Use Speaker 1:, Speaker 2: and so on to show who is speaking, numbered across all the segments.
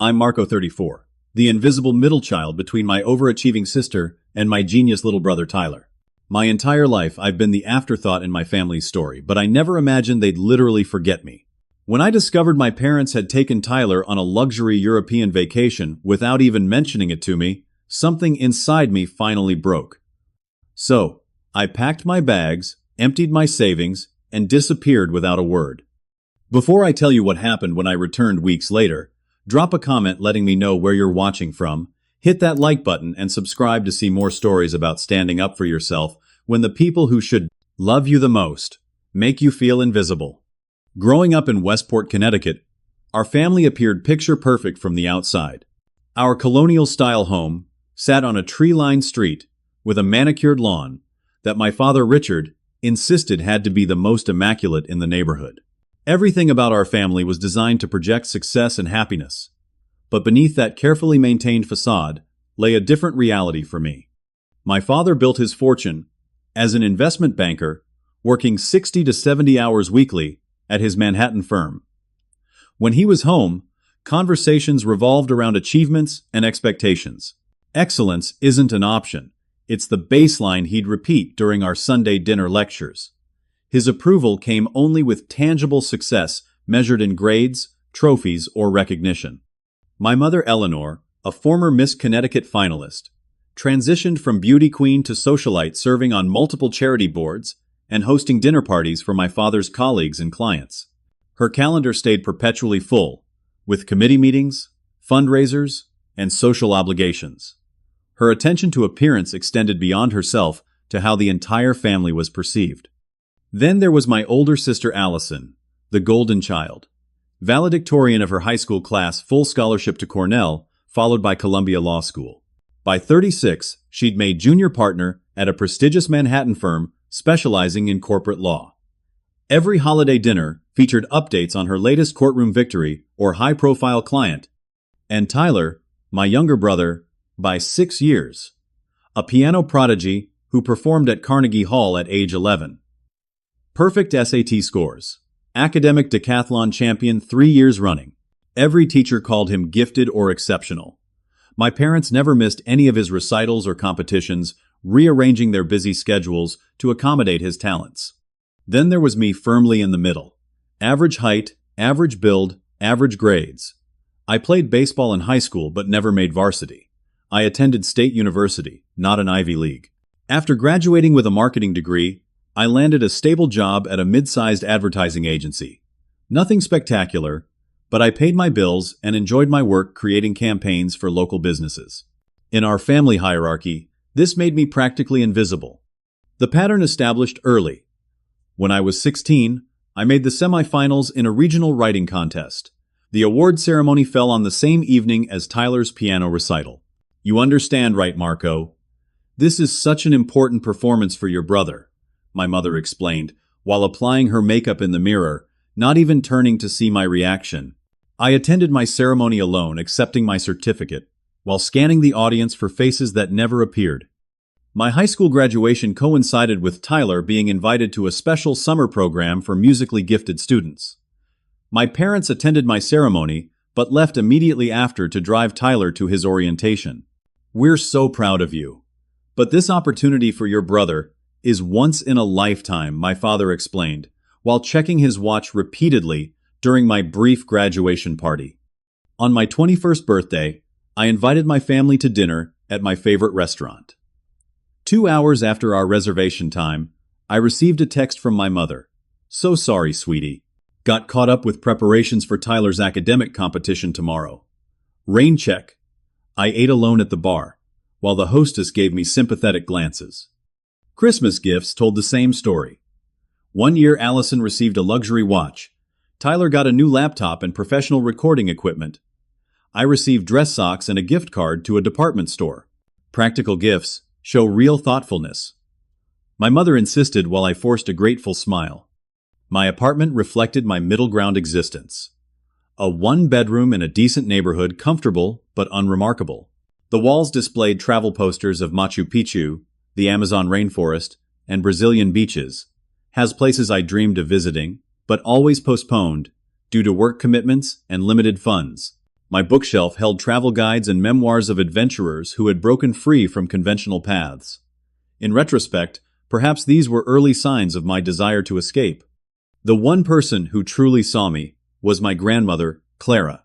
Speaker 1: I'm Marco 34, the invisible middle child between my overachieving sister and my genius little brother Tyler. My entire life I've been the afterthought in my family's story, but I never imagined they'd literally forget me. When I discovered my parents had taken Tyler on a luxury European vacation without even mentioning it to me, something inside me finally broke. So, I packed my bags, emptied my savings, and disappeared without a word. Before I tell you what happened when I returned weeks later, drop a comment letting me know where you're watching from, hit that like button, and subscribe to see more stories about standing up for yourself when the people who should love you the most make you feel invisible. Growing up in Westport, Connecticut, our family appeared picture-perfect from the outside. Our colonial-style home sat on a tree-lined street with a manicured lawn that my father Richard insisted had to be the most immaculate in the neighborhood. Everything about our family was designed to project success and happiness. But beneath that carefully maintained facade lay a different reality for me. My father built his fortune as an investment banker, working 60 to 70 hours weekly at his Manhattan firm. When he was home, conversations revolved around achievements and expectations. Excellence isn't an option. It's the baseline he'd repeat during our Sunday dinner lectures. His approval came only with tangible success measured in grades, trophies, or recognition. My mother Eleanor, a former Miss Connecticut finalist, transitioned from beauty queen to socialite, serving on multiple charity boards and hosting dinner parties for my father's colleagues and clients. Her calendar stayed perpetually full, with committee meetings, fundraisers, and social obligations. Her attention to appearance extended beyond herself to how the entire family was perceived. Then there was my older sister Allison, the golden child. Valedictorian of her high school class, full scholarship to Cornell, followed by Columbia Law School. By 36, she'd made junior partner at a prestigious Manhattan firm specializing in corporate law. Every holiday dinner featured updates on her latest courtroom victory or high-profile client. And Tyler, my younger brother, by 6 years, a piano prodigy who performed at Carnegie Hall at age 11. Perfect SAT scores. Academic decathlon champion 3 years running. Every teacher called him gifted or exceptional. My parents never missed any of his recitals or competitions, rearranging their busy schedules to accommodate his talents. Then there was me, firmly in the middle. Average height, average build, average grades. I played baseball in high school but never made varsity. I attended State University, not an Ivy League. After graduating with a marketing degree, I landed a stable job at a mid-sized advertising agency. Nothing spectacular, but I paid my bills and enjoyed my work creating campaigns for local businesses. In our family hierarchy, this made me practically invisible. The pattern established early. When I was 16, I made the semifinals in a regional writing contest. The award ceremony fell on the same evening as Tyler's piano recital. You understand, right, Marco? This is such an important performance for your brother, my mother explained, while applying her makeup in the mirror, not even turning to see my reaction. I attended my ceremony alone, accepting my certificate, while scanning the audience for faces that never appeared. My high school graduation coincided with Tyler being invited to a special summer program for musically gifted students. My parents attended my ceremony, but left immediately after to drive Tyler to his orientation. We're so proud of you. But this opportunity for your brother is once in a lifetime, my father explained, while checking his watch repeatedly during my brief graduation party. On my 21st birthday, I invited my family to dinner at my favorite restaurant. 2 hours after our reservation time, I received a text from my mother. So sorry, sweetie. Got caught up with preparations for Tyler's academic competition tomorrow. Rain check. I ate alone at the bar, while the hostess gave me sympathetic glances. Christmas gifts told the same story. One year, Allison received a luxury watch. Tyler got a new laptop and professional recording equipment. I received dress socks and a gift card to a department store. Practical gifts show real thoughtfulness. My mother insisted while I forced a grateful smile. My apartment reflected my middle ground existence. A one-bedroom in a decent neighborhood, comfortable but unremarkable. The walls displayed travel posters of Machu Picchu, the Amazon rainforest, and Brazilian beaches. Has places I dreamed of visiting, but always postponed due to work commitments and limited funds. My bookshelf held travel guides and memoirs of adventurers who had broken free from conventional paths. In retrospect, perhaps these were early signs of my desire to escape. The one person who truly saw me was my grandmother, Clara.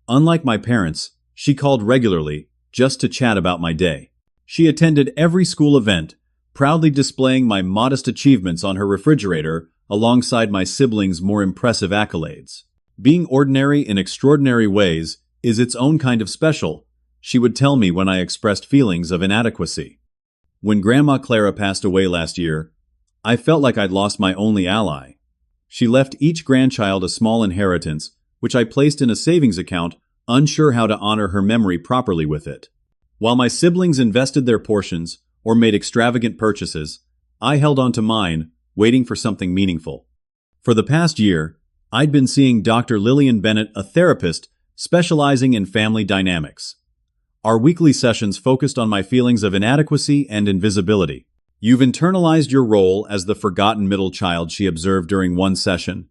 Speaker 1: Unlike my parents, she called regularly, just to chat about my day. She attended every school event, proudly displaying my modest achievements on her refrigerator alongside my siblings' more impressive accolades. Being ordinary in extraordinary ways is its own kind of special, she would tell me when I expressed feelings of inadequacy. When Grandma Clara passed away last year, I felt like I'd lost my only ally. She left each grandchild a small inheritance, which I placed in a savings account, unsure how to honor her memory properly with it. While my siblings invested their portions or made extravagant purchases, I held on to mine, waiting for something meaningful. For the past year, I'd been seeing Dr. Lillian Bennett, a therapist specializing in family dynamics. Our weekly sessions focused on my feelings of inadequacy and invisibility. You've internalized your role as the forgotten middle child, she observed during one session.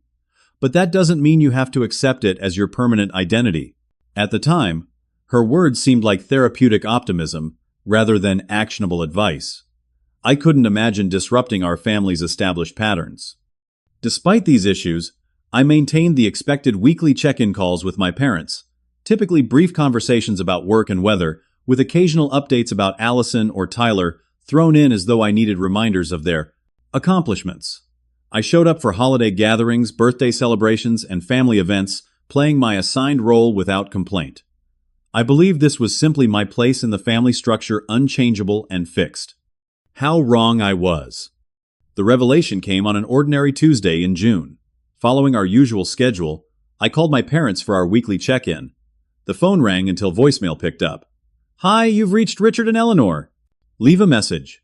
Speaker 1: But that doesn't mean you have to accept it as your permanent identity. At the time, her words seemed like therapeutic optimism rather than actionable advice. I couldn't imagine disrupting our family's established patterns. Despite these issues, I maintained the expected weekly check-in calls with my parents, typically brief conversations about work and weather, with occasional updates about Allison or Tyler thrown in as though I needed reminders of their accomplishments. I showed up for holiday gatherings, birthday celebrations, and family events, playing my assigned role without complaint. I believed this was simply my place in the family structure, unchangeable and fixed. How wrong I was. The revelation came on an ordinary Tuesday in June. Following our usual schedule, I called my parents for our weekly check-in. The phone rang until voicemail picked up. "Hi, you've reached Richard and Eleanor. Leave a message."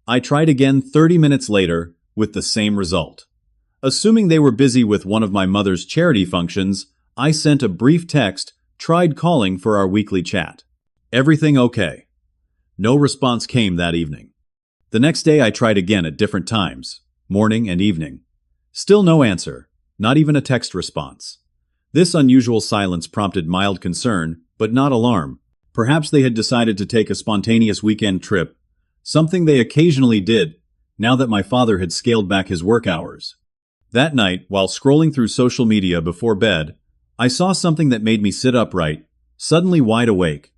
Speaker 1: I tried again 30 minutes later with the same result. Assuming they were busy with one of my mother's charity functions, I sent a brief text, tried calling for our weekly chat. "Everything okay?" No response came that evening. The next day I tried again at different times, morning and evening. Still no answer, not even a text response. This unusual silence prompted mild concern, but not alarm. Perhaps they had decided to take a spontaneous weekend trip, something they occasionally did, now that my father had scaled back his work hours. That night, while scrolling through social media before bed, I saw something that made me sit upright, suddenly wide awake.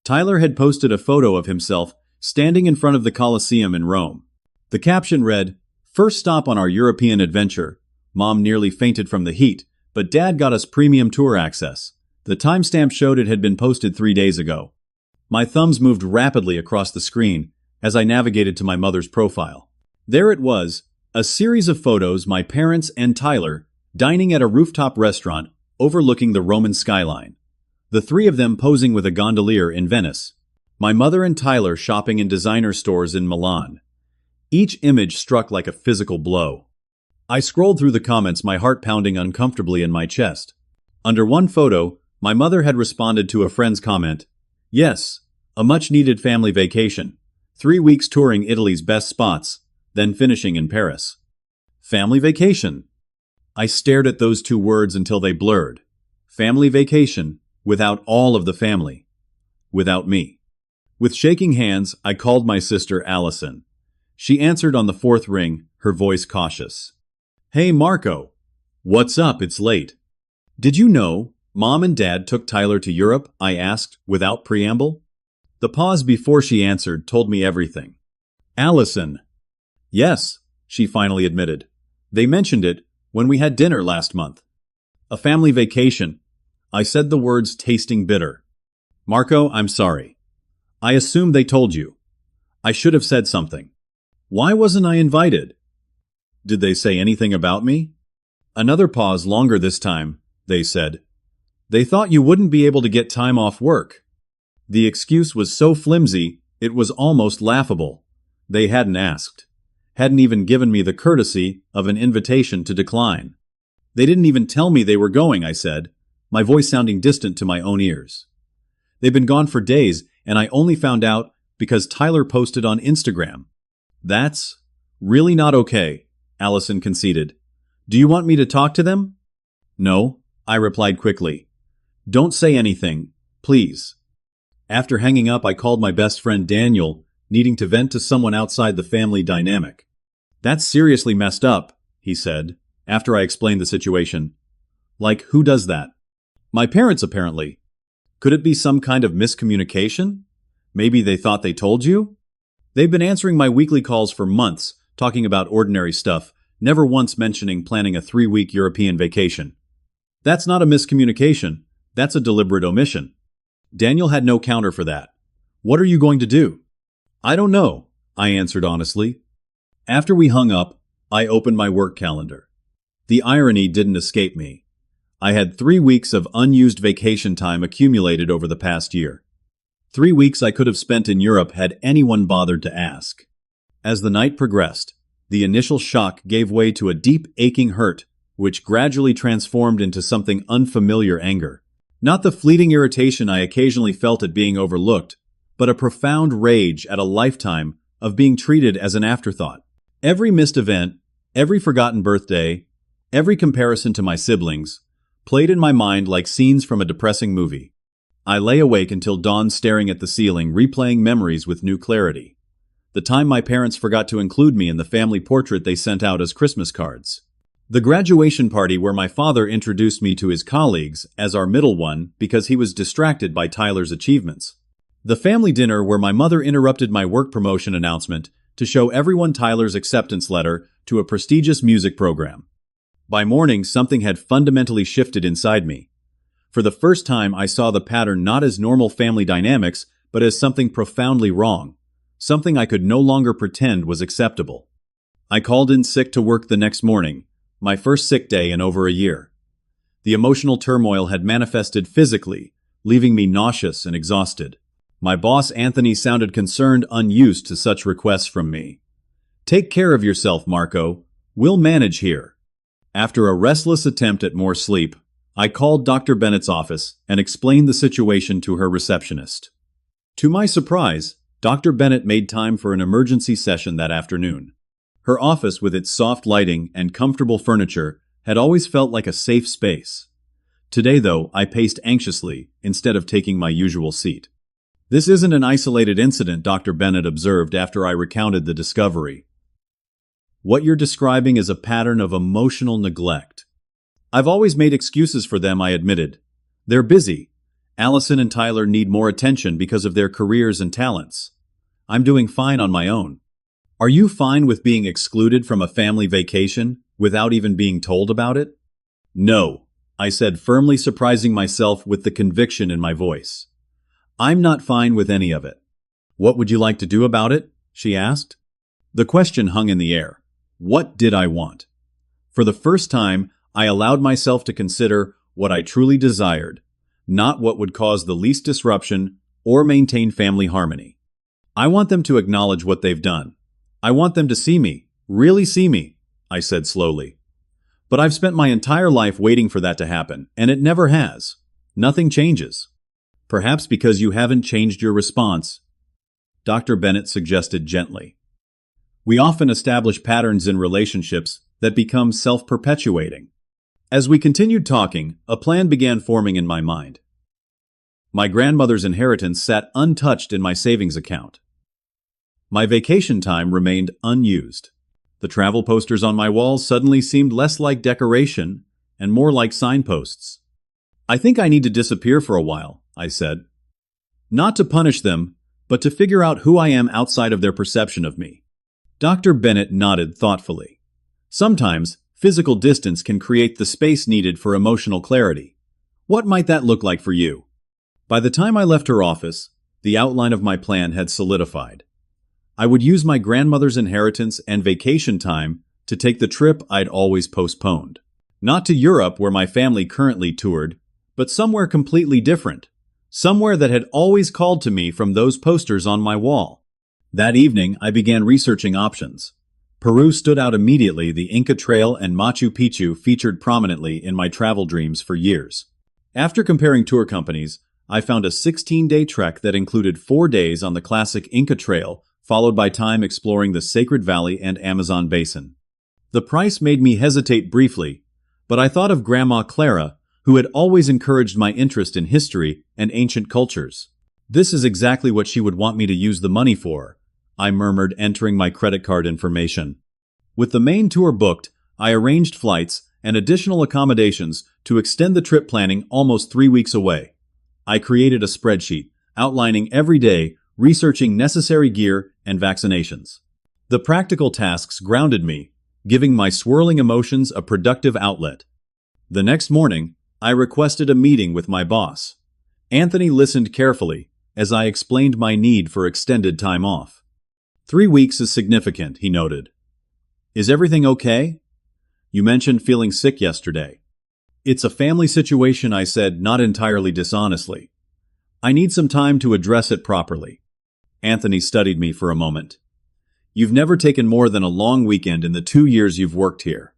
Speaker 1: Tyler had posted a photo of himself standing in front of the Colosseum in Rome. The caption read, "First stop on our European adventure. Mom nearly fainted from the heat, but Dad got us premium tour access." The timestamp showed it had been posted 3 days ago. My thumbs moved rapidly across the screen as I navigated to my mother's profile. There it was, a series of photos my parents and Tyler dining at a rooftop restaurant overlooking the Roman skyline. The three of them posing with a gondolier in Venice. My mother and Tyler shopping in designer stores in Milan. Each image struck like a physical blow. I scrolled through the comments, my heart pounding uncomfortably in my chest. Under one photo, my mother had responded to a friend's comment, "Yes, a much-needed family vacation. 3 weeks touring Italy's best spots, then finishing in Paris." Family vacation. I stared at those two words until they blurred. Family vacation, without all of the family. Without me. With shaking hands, I called my sister Allison. She answered on the fourth ring, her voice cautious. "Hey Marco. What's up? It's late." "Did you know Mom and Dad took Tyler to Europe?" I asked, without preamble. The pause before she answered told me everything. "Allison." "Yes," she finally admitted. "They mentioned it when we had dinner last month." "A family vacation." I said the words tasting bitter. "Marco, I'm sorry. I assumed they told you. I should have said something. Why wasn't I invited?" "Did they say anything about me?" Another pause, longer this time. They said, "They thought you wouldn't be able to get time off work." The excuse was so flimsy, it was almost laughable. They hadn't asked. Hadn't even given me the courtesy of an invitation to decline. "They didn't even tell me they were going," I said, my voice sounding distant to my own ears. "They've been gone for days, and I only found out because Tyler posted on Instagram." "That's really not okay," Allison conceded. "Do you want me to talk to them?" "No," I replied quickly. Don't say anything, please. After hanging up, I called my best friend Daniel, needing to vent to someone outside the family dynamic. That's seriously messed up, he said, after I explained the situation. Like, who does that? My parents, apparently. Could it be some kind of miscommunication? Maybe they thought they told you? They've been answering my weekly calls for months, talking about ordinary stuff, never once mentioning planning a 3-week European vacation. That's not a miscommunication. That's a deliberate omission. Daniel had no counter for that. What are you going to do? I don't know, I answered honestly. After we hung up, I opened my work calendar. The irony didn't escape me. I had 3 weeks of unused vacation time accumulated over the past year. 3 weeks I could have spent in Europe had anyone bothered to ask. As the night progressed, the initial shock gave way to a deep, aching hurt, which gradually transformed into something unfamiliar anger. Not the fleeting irritation I occasionally felt at being overlooked, but a profound rage at a lifetime of being treated as an afterthought. Every missed event, every forgotten birthday, every comparison to my siblings, played in my mind like scenes from a depressing movie. I lay awake until dawn staring at the ceiling, replaying memories with new clarity. The time my parents forgot to include me in the family portrait they sent out as Christmas cards. The graduation party where my father introduced me to his colleagues as our middle one because he was distracted by Tyler's achievements. The family dinner where my mother interrupted my work promotion announcement to show everyone Tyler's acceptance letter to a prestigious music program. By morning, something had fundamentally shifted inside me. For the first time, I saw the pattern not as normal family dynamics, but as something profoundly wrong, something I could no longer pretend was acceptable. I called in sick to work the next morning, my first sick day in over a year. The emotional turmoil had manifested physically, leaving me nauseous and exhausted. My boss, Anthony, sounded concerned, unused to such requests from me. "Take care of yourself, Marco. We'll manage here." After a restless attempt at more sleep, I called Dr. Bennett's office and explained the situation to her receptionist. To my surprise, Dr. Bennett made time for an emergency session that afternoon. Her office, with its soft lighting and comfortable furniture, had always felt like a safe space. Today, though, I paced anxiously instead of taking my usual seat. "This isn't an isolated incident," Dr. Bennett observed after I recounted the discovery. "What you're describing is a pattern of emotional neglect." "I've always made excuses for them," I admitted. "They're busy. Allison and Tyler need more attention because of their careers and talents. I'm doing fine on my own." "Are you fine with being excluded from a family vacation without even being told about it?" "No," I said, firmly, surprising myself with the conviction in my voice. "I'm not fine with any of it." "What would you like to do about it?" she asked. The question hung in the air. What did I want? For the first time, I allowed myself to consider what I truly desired, not what would cause the least disruption or maintain family harmony. "I want them to acknowledge what they've done. I want them to see me, really see me," I said slowly. "But I've spent my entire life waiting for that to happen, and it never has. Nothing changes." "Perhaps because you haven't changed your response," Dr. Bennett suggested gently. "We often establish patterns in relationships that become self-perpetuating." As we continued talking, a plan began forming in my mind. My grandmother's inheritance sat untouched in my savings account. My vacation time remained unused. The travel posters on my walls suddenly seemed less like decoration and more like signposts. "I think I need to disappear for a while," I said. "Not to punish them, but to figure out who I am outside of their perception of me." Dr. Bennett nodded thoughtfully. "Sometimes, physical distance can create the space needed for emotional clarity. What might that look like for you?" By the time I left her office, the outline of my plan had solidified. I would use my grandmother's inheritance and vacation time to take the trip I'd always postponed. Not to Europe, where my family currently toured, but somewhere completely different. Somewhere that had always called to me from those posters on my wall. That evening, I began researching options. Peru stood out immediately. The Inca Trail and Machu Picchu featured prominently in my travel dreams for years. After comparing tour companies, I found a 16-day trek that included 4 days on the classic Inca Trail, followed by time exploring the Sacred Valley and Amazon Basin. The price made me hesitate briefly, but I thought of Grandma Clara, who had always encouraged my interest in history and ancient cultures. "This is exactly what she would want me to use the money for," I murmured, entering my credit card information. With the main tour booked, I arranged flights and additional accommodations to extend the trip planning almost 3 weeks away. I created a spreadsheet, outlining every day, researching necessary gear and vaccinations. The practical tasks grounded me, giving my swirling emotions a productive outlet. The next morning, I requested a meeting with my boss. Anthony listened carefully as I explained my need for extended time off. 3 weeks is significant, he noted. "Is everything okay? You mentioned feeling sick yesterday." "It's a family situation," I said, not entirely dishonestly. "I need some time to address it properly." Anthony studied me for a moment. "You've never taken more than a long weekend in the 2 years you've worked here.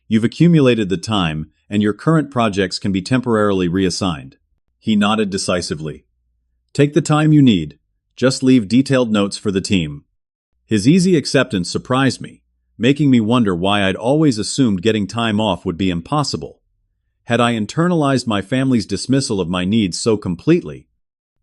Speaker 1: You've accumulated the time, and your current projects can be temporarily reassigned." He nodded decisively. "Take the time you need. Just leave detailed notes for the team." His easy acceptance surprised me, making me wonder why I'd always assumed getting time off would be impossible. Had I internalized my family's dismissal of my needs so completely?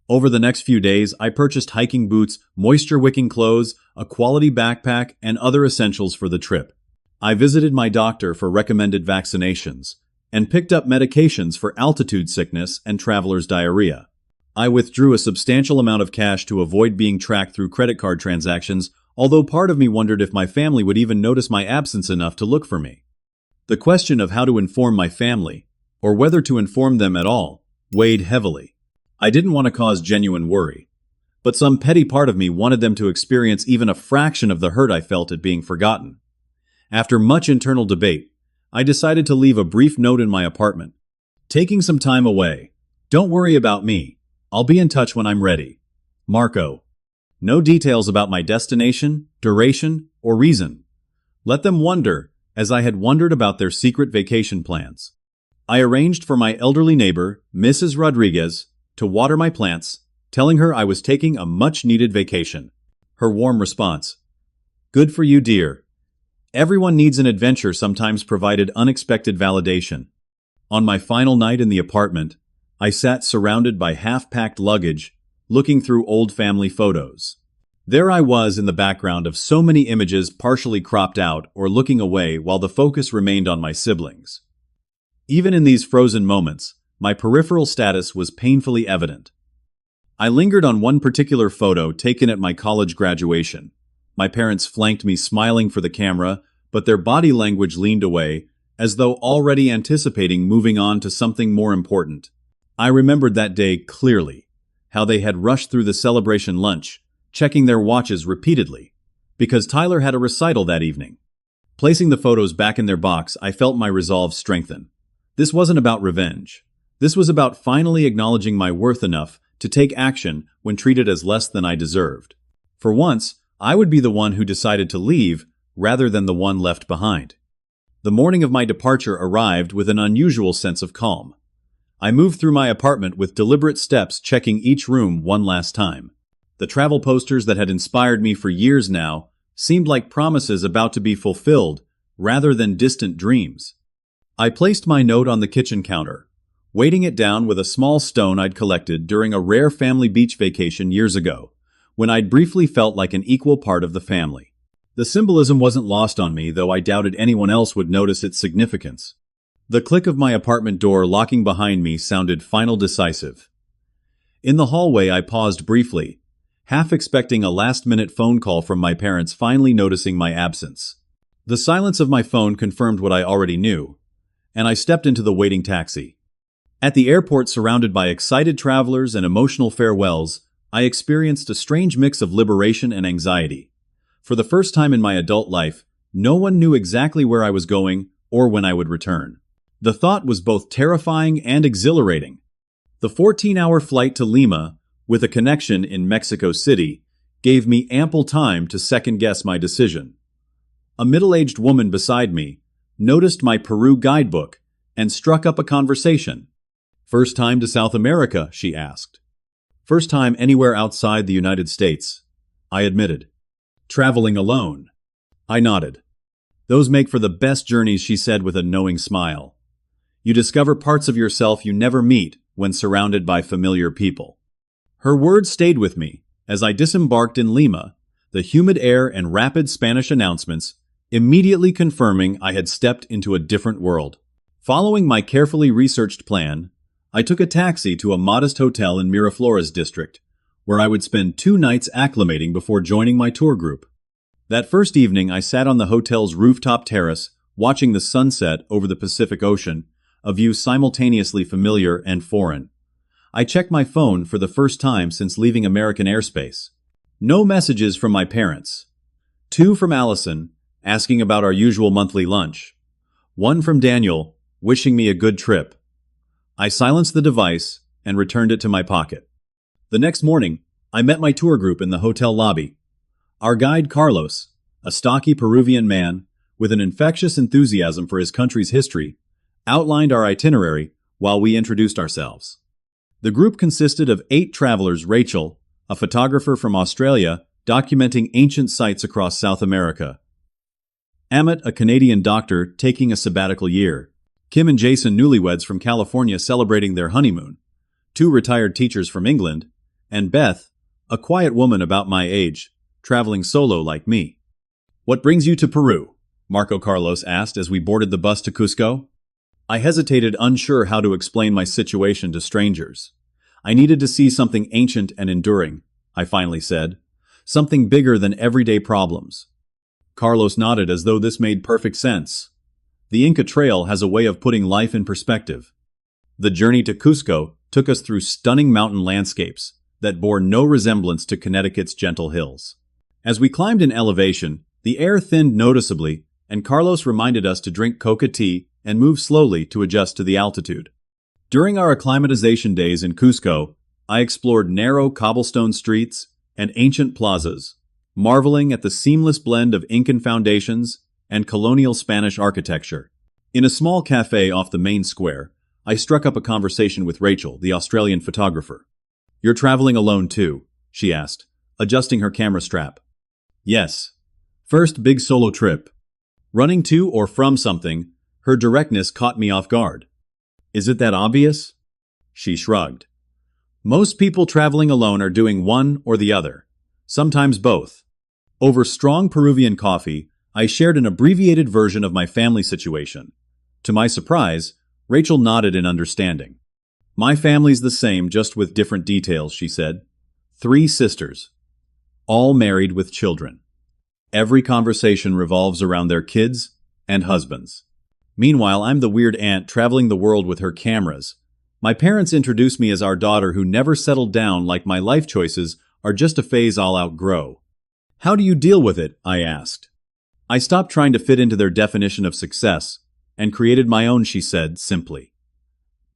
Speaker 1: Over the next few days, I purchased hiking boots, moisture-wicking clothes, a quality backpack, and other essentials for the trip. I visited my doctor for recommended vaccinations, and picked up medications for altitude sickness and traveler's diarrhea. I withdrew a substantial amount of cash to avoid being tracked through credit card transactions, although part of me wondered if my family would even notice my absence enough to look for me. The question of how to inform my family, or whether to inform them at all, weighed heavily. I didn't want to cause genuine worry, but some petty part of me wanted them to experience even a fraction of the hurt I felt at being forgotten. After much internal debate, I decided to leave a brief note in my apartment. "Taking some time away. Don't worry about me. I'll be in touch when I'm ready. Marco." No details about my destination, duration, or reason. Let them wonder, as I had wondered about their secret vacation plans. I arranged for my elderly neighbor, Mrs. Rodriguez, to water my plants, telling her I was taking a much-needed vacation. Her warm response, "Good for you, dear." Everyone needs an adventure sometimes provided unexpected validation. On my final night in the apartment, I sat surrounded by half-packed luggage, looking through old family photos. There I was in the background of so many images partially cropped out or looking away while the focus remained on my siblings. Even in these frozen moments, my peripheral status was painfully evident. I lingered on one particular photo taken at my college graduation. My parents flanked me smiling for the camera, but their body language leaned away, as though already anticipating moving on to something more important. I remembered that day clearly, how they had rushed through the celebration lunch, checking their watches repeatedly, because Tyler had a recital that evening. Placing the photos back in their box, I felt my resolve strengthen. This wasn't about revenge. This was about finally acknowledging my worth enough to take action when treated as less than I deserved. For once, I would be the one who decided to leave, rather than the one left behind. The morning of my departure arrived with an unusual sense of calm. I moved through my apartment with deliberate steps, checking each room one last time. The travel posters that had inspired me for years now seemed like promises about to be fulfilled, rather than distant dreams. I placed my note on the kitchen counter, weighting it down with a small stone I'd collected during a rare family beach vacation years ago, when I'd briefly felt like an equal part of the family. The symbolism wasn't lost on me, though I doubted anyone else would notice its significance. The click of my apartment door locking behind me sounded final decisive. In the hallway I paused briefly, half expecting a last-minute phone call from my parents finally noticing my absence. The silence of my phone confirmed what I already knew, and I stepped into the waiting taxi. At the airport, surrounded by excited travelers and emotional farewells, I experienced a strange mix of liberation and anxiety. For the first time in my adult life, no one knew exactly where I was going or when I would return. The thought was both terrifying and exhilarating. The 14-hour flight to Lima, with a connection in Mexico City, gave me ample time to second-guess my decision. A middle-aged woman beside me noticed my Peru guidebook and struck up a conversation. "First time to South America?" she asked. "First time anywhere outside the United States," I admitted. "Traveling alone?" I nodded. "Those make for the best journeys," she said with a knowing smile. You discover parts of yourself you never meet when surrounded by familiar people. Her words stayed with me as I disembarked in Lima, the humid air and rapid Spanish announcements immediately confirming I had stepped into a different world. Following my carefully researched plan, I took a taxi to a modest hotel in Miraflores district, where I would spend 2 nights acclimating before joining my tour group. That first evening, I sat on the hotel's rooftop terrace, watching the sunset over the Pacific Ocean, a view simultaneously familiar and foreign. I checked my phone for the first time since leaving American airspace. No messages from my parents. 2 from Allison, asking about our usual monthly lunch. 1 from Daniel, wishing me a good trip. I silenced the device and returned it to my pocket. The next morning, I met my tour group in the hotel lobby. Our guide Carlos, a stocky Peruvian man with an infectious enthusiasm for his country's history, outlined our itinerary while we introduced ourselves. The group consisted of 8 travelers: Rachel, a photographer from Australia documenting ancient sites across South America; Amit, a Canadian doctor taking a sabbatical year; Kim and Jason, newlyweds from California celebrating their honeymoon; 2 retired teachers from England; and Beth, a quiet woman about my age, traveling solo like me. "What brings you to Peru?" Marco Carlos asked as we boarded the bus to Cusco. I hesitated, unsure how to explain my situation to strangers. I needed to see something ancient and enduring, I finally said. Something bigger than everyday problems. Carlos nodded as though this made perfect sense. The Inca Trail has a way of putting life in perspective. The journey to Cusco took us through stunning mountain landscapes that bore no resemblance to Connecticut's gentle hills. As we climbed in elevation, the air thinned noticeably, and Carlos reminded us to drink coca tea and move slowly to adjust to the altitude. During our acclimatization days in Cusco, I explored narrow cobblestone streets and ancient plazas, marveling at the seamless blend of Incan foundations and colonial Spanish architecture. In a small cafe off the main square, I struck up a conversation with Rachel, the Australian photographer. "You're traveling alone too?" she asked, adjusting her camera strap. "Yes. First big solo trip." Running to or from something, her directness caught me off guard. "Is it that obvious?" She shrugged. "Most people traveling alone are doing one or the other, sometimes both." Over strong Peruvian coffee, I shared an abbreviated version of my family situation. To my surprise, Rachel nodded in understanding. "My family's the same, just with different details," she said. 3 sisters, all married with children. Every conversation revolves around their kids and husbands. Meanwhile, I'm the weird aunt traveling the world with her cameras. My parents introduced me as our daughter who never settled down, like my life choices are just a phase I'll outgrow. "How do you deal with it?" I asked. "I stopped trying to fit into their definition of success and created my own," she said simply.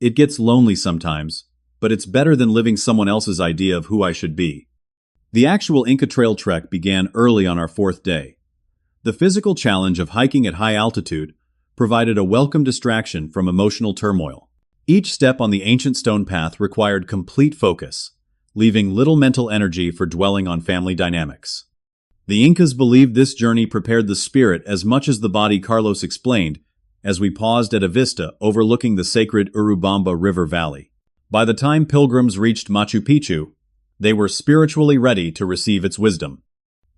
Speaker 1: "It gets lonely sometimes, but it's better than living someone else's idea of who I should be." The actual Inca Trail trek began early on our 4th day. The physical challenge of hiking at high altitude provided a welcome distraction from emotional turmoil. Each step on the ancient stone path required complete focus, leaving little mental energy for dwelling on family dynamics. The Incas believed this journey prepared the spirit as much as the body, Carlos explained, as we paused at a vista overlooking the sacred Urubamba River Valley. By the time pilgrims reached Machu Picchu, they were spiritually ready to receive its wisdom.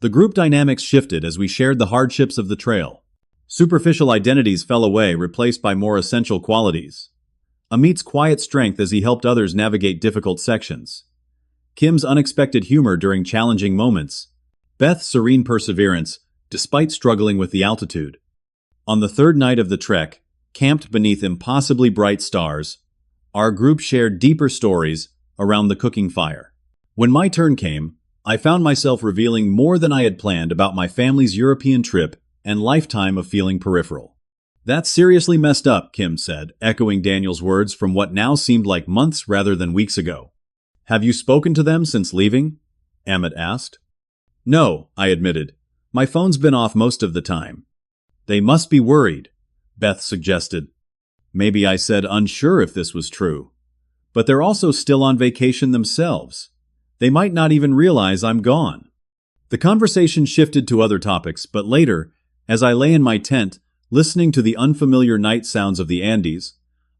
Speaker 1: The group dynamics shifted as we shared the hardships of the trail. Superficial identities fell away, replaced by more essential qualities. Amit's quiet strength as he helped others navigate difficult sections. Kim's unexpected humor during challenging moments. Beth's serene perseverance, despite struggling with the altitude. On the 3rd night of the trek, camped beneath impossibly bright stars, our group shared deeper stories around the cooking fire. When my turn came, I found myself revealing more than I had planned about my family's European trip and lifetime of feeling peripheral. "That's seriously messed up," Kim said, echoing Daniel's words from what now seemed like months rather than weeks ago. "Have you spoken to them since leaving?" Amit asked. "No," I admitted. "My phone's been off most of the time." "They must be worried," Beth suggested. Maybe I said, unsure if this was true. But they're also still on vacation themselves. They might not even realize I'm gone. The conversation shifted to other topics, but later, as I lay in my tent, listening to the unfamiliar night sounds of the Andes,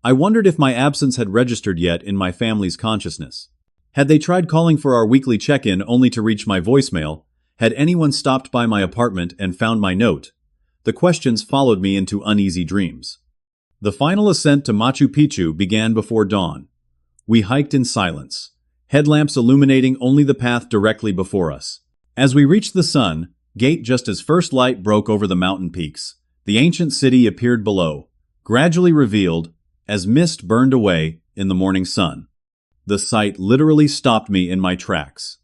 Speaker 1: I wondered if my absence had registered yet in my family's consciousness. Had they tried calling for our weekly check-in only to reach my voicemail? Had anyone stopped by my apartment and found my note? The questions followed me into uneasy dreams. The final ascent to Machu Picchu began before dawn. We hiked in silence, headlamps illuminating only the path directly before us. As we reached the sun gate just as first light broke over the mountain peaks, the ancient city appeared below, gradually revealed as mist burned away in the morning sun. The sight literally stopped me in my tracks.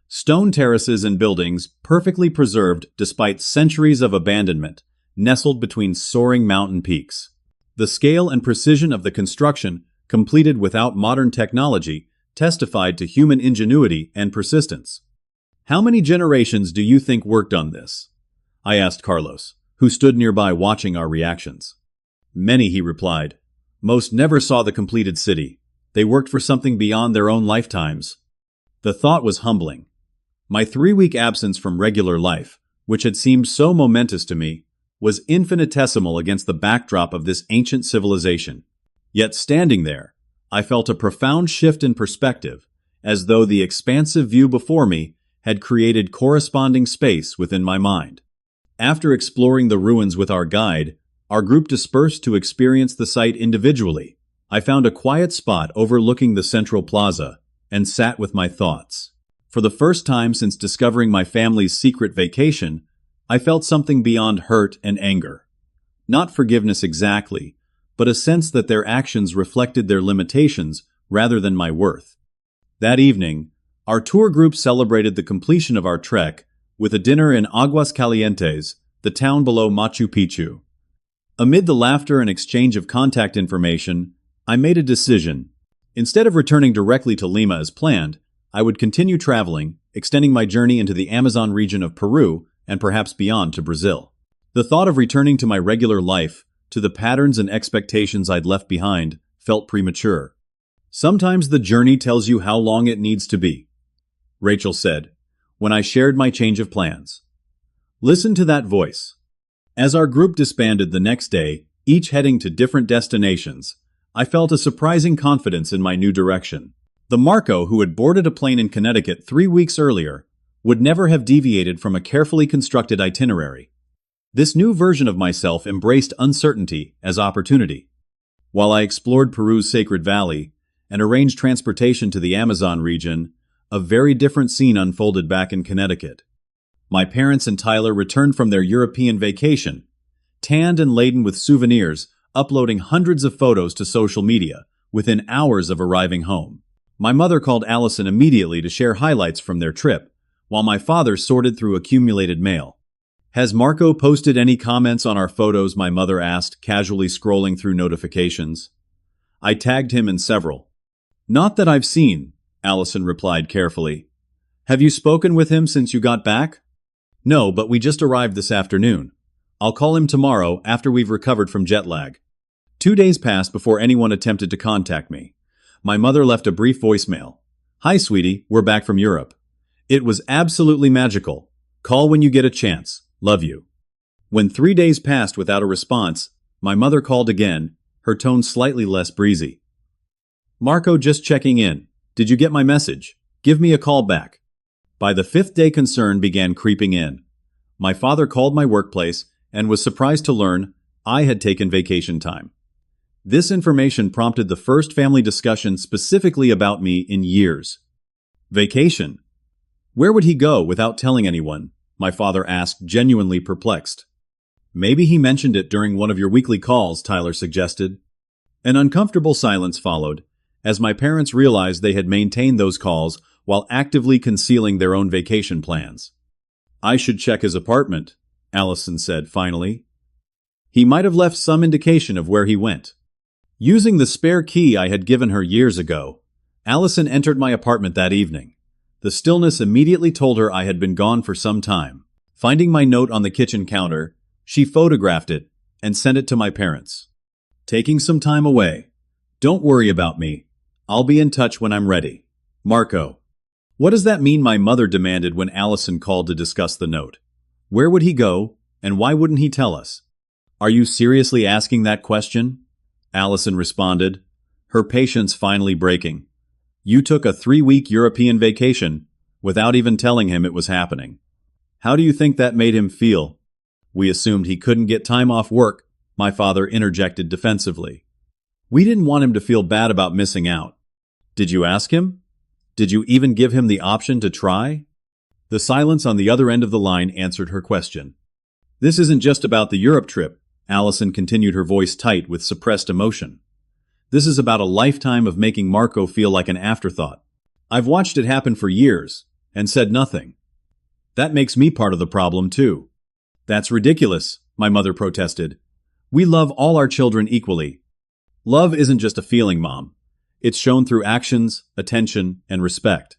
Speaker 1: Stone terraces and buildings, perfectly preserved despite centuries of abandonment, nestled between soaring mountain peaks. The scale and precision of the construction, completed without modern technology, testified to human ingenuity and persistence. "How many generations do you think worked on this?" I asked Carlos, who stood nearby watching our reactions. "Many," he replied. "Most never saw the completed city. They worked for something beyond their own lifetimes." The thought was humbling. My 3-week absence from regular life, which had seemed so momentous to me, was infinitesimal against the backdrop of this ancient civilization. Yet standing there, I felt a profound shift in perspective, as though the expansive view before me had created corresponding space within my mind. After exploring the ruins with our guide, our group dispersed to experience the site individually. I found a quiet spot overlooking the central plaza and sat with my thoughts. For the first time since discovering my family's secret vacation, I felt something beyond hurt and anger. Not forgiveness exactly, but a sense that their actions reflected their limitations rather than my worth. That evening, our tour group celebrated the completion of our trek with a dinner in Aguas Calientes, the town below Machu Picchu. Amid the laughter and exchange of contact information, I made a decision. Instead of returning directly to Lima as planned, I would continue traveling, extending my journey into the Amazon region of Peru and perhaps beyond to Brazil. The thought of returning to my regular life, to the patterns and expectations I'd left behind, felt premature. "Sometimes the journey tells you how long it needs to be," Rachel said, when I shared my change of plans. Listen to that voice. As our group disbanded the next day, each heading to different destinations, I felt a surprising confidence in my new direction. The Marco who had boarded a plane in Connecticut 3 weeks earlier would never have deviated from a carefully constructed itinerary. This new version of myself embraced uncertainty as opportunity. While I explored Peru's Sacred Valley and arranged transportation to the Amazon region, a very different scene unfolded back in Connecticut. My parents and Tyler returned from their European vacation, tanned and laden with souvenirs, uploading hundreds of photos to social media within hours of arriving home. My mother called Allison immediately to share highlights from their trip, while my father sorted through accumulated mail. "Has Marco posted any comments on our photos?" my mother asked, casually scrolling through notifications. I tagged him in several. "Not that I've seen," Allison replied carefully. "Have you spoken with him since you got back?" "No, but we just arrived this afternoon. I'll call him tomorrow after we've recovered from jet lag." 2 days passed before anyone attempted to contact me. My mother left a brief voicemail. "Hi, sweetie, we're back from Europe. It was absolutely magical. Call when you get a chance. Love you." When 3 days passed without a response, my mother called again, her tone slightly less breezy. "Marco, just checking in. Did you get my message? Give me a call back." By the 5th day, concern began creeping in. My father called my workplace and was surprised to learn I had taken vacation time. This information prompted the first family discussion specifically about me in years. Vacation? Where would he go without telling anyone? My father asked, genuinely perplexed. "Maybe he mentioned it during one of your weekly calls," Tyler suggested. An uncomfortable silence followed, as my parents realized they had maintained those calls while actively concealing their own vacation plans. "I should check his apartment," Allison said finally. "He might have left some indication of where he went." Using the spare key I had given her years ago, Allison entered my apartment that evening. The stillness immediately told her I had been gone for some time. Finding my note on the kitchen counter, she photographed it and sent it to my parents. "Taking some time away. Don't worry about me. I'll be in touch when I'm ready. Marco." "What does that mean?" my mother demanded when Allison called to discuss the note. "Where would he go, and why wouldn't he tell us?" "Are you seriously asking that question?" Allison responded, her patience finally breaking. You took a 3-week European vacation without even telling him it was happening. How do you think that made him feel? We assumed he couldn't get time off work, my father interjected defensively. We didn't want him to feel bad about missing out. Did you ask him? Did you even give him the option to try? The silence on the other end of the line answered her question. This isn't just about the Europe trip, Allison continued, her voice tight with suppressed emotion. This is about a lifetime of making Marco feel like an afterthought. I've watched it happen for years, and said nothing. That makes me part of the problem, too. That's ridiculous, my mother protested. We love all our children equally. Love isn't just a feeling, Mom. It's shown through actions, attention, and respect.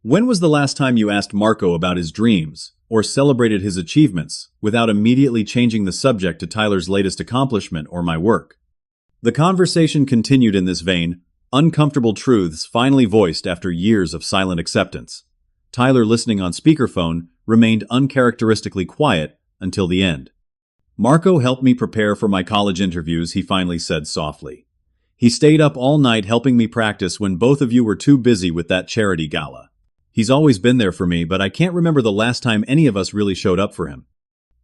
Speaker 1: When was the last time you asked Marco about his dreams, or celebrated his achievements, without immediately changing the subject to Tyler's latest accomplishment or my work? The conversation continued in this vein, uncomfortable truths finally voiced after years of silent acceptance. Tyler, listening on speakerphone, remained uncharacteristically quiet until the end. Marco helped me prepare for my college interviews, he finally said softly. He stayed up all night helping me practice when both of you were too busy with that charity gala. He's always been there for me, but I can't remember the last time any of us really showed up for him.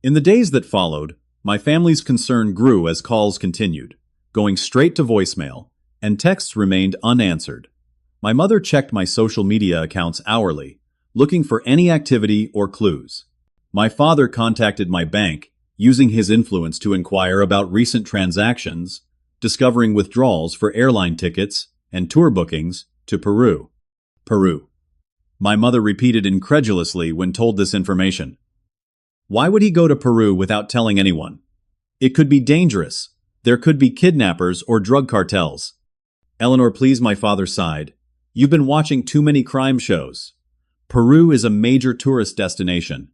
Speaker 1: In the days that followed, my family's concern grew as calls continued, going straight to voicemail, and texts remained unanswered. My mother checked my social media accounts hourly, looking for any activity or clues. My father contacted my bank, using his influence to inquire about recent transactions, discovering withdrawals for airline tickets and tour bookings to Peru. Peru. My mother repeated incredulously when told this information. Why would he go to Peru without telling anyone? It could be dangerous. There could be kidnappers or drug cartels. Eleanor, please, my father sighed. You've been watching too many crime shows. Peru is a major tourist destination.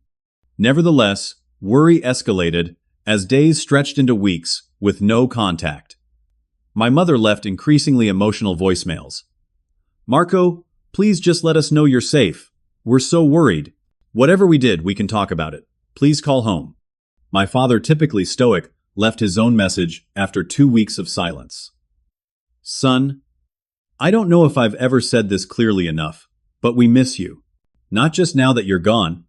Speaker 1: Nevertheless, worry escalated as days stretched into weeks with no contact. My mother left increasingly emotional voicemails. Marco, please just let us know you're safe. We're so worried. Whatever we did, we can talk about it. Please call home. My father, typically stoic, left his own message after 2 weeks of silence. Son, I don't know if I've ever said this clearly enough, but we miss you. Not just now that you're gone,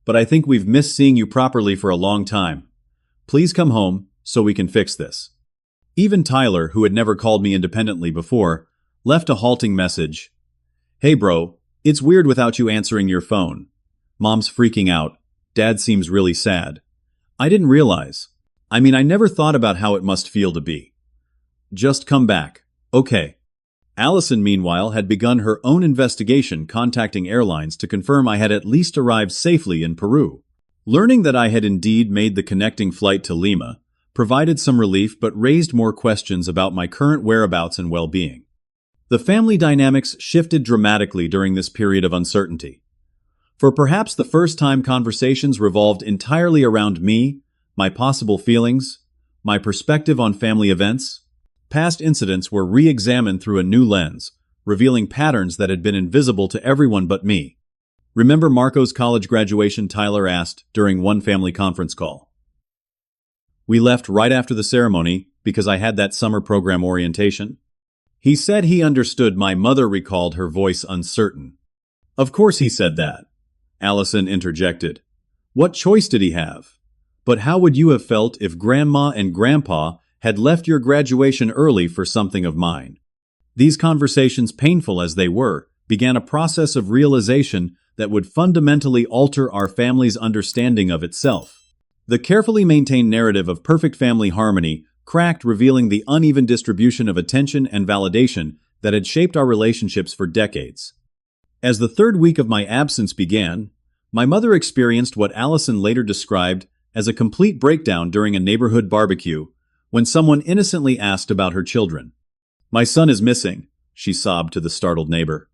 Speaker 1: but I think we've missed seeing you properly for a long time. Please come home so we can fix this. Even Tyler, who had never called me independently before, left a halting message. Hey bro, it's weird without you answering your phone. Mom's freaking out. Dad seems really sad. I didn't realize. I never thought about how it must feel to be. Just come back. Okay. Allison, meanwhile, had begun her own investigation, contacting airlines to confirm I had at least arrived safely in Peru. Learning that I had indeed made the connecting flight to Lima provided some relief but raised more questions about my current whereabouts and well-being. The family dynamics shifted dramatically during this period of uncertainty. For perhaps the first time, conversations revolved entirely around me, my possible feelings, my perspective on family events. Past incidents were re-examined through a new lens, revealing patterns that had been invisible to everyone but me. Remember Marco's college graduation? Tyler asked during one family conference call. We left right after the ceremony because I had that summer program orientation. He said he understood. My mother recalled, her voice uncertain. Of course he said that, Allison interjected. What choice did he have? But how would you have felt if Grandma and Grandpa had left your graduation early for something of mine? These conversations, painful as they were, began a process of realization that would fundamentally alter our family's understanding of itself. The carefully maintained narrative of perfect family harmony cracked, revealing the uneven distribution of attention and validation that had shaped our relationships for decades. As the third week of my absence began, my mother experienced what Allison later described as a complete breakdown during a neighborhood barbecue when someone innocently asked about her children. My son is missing, she sobbed to the startled neighbor.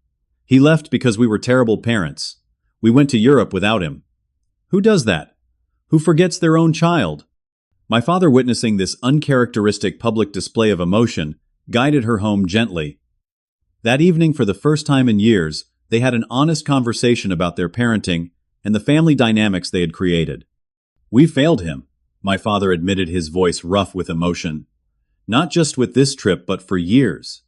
Speaker 1: He left because we were terrible parents. We went to Europe without him. Who does that? Who forgets their own child? My father, witnessing this uncharacteristic public display of emotion, guided her home gently. That evening, for the first time in years, they had an honest conversation about their parenting and the family dynamics they had created. We failed him, my father admitted, his voice rough with emotion. Not just with this trip, but for years.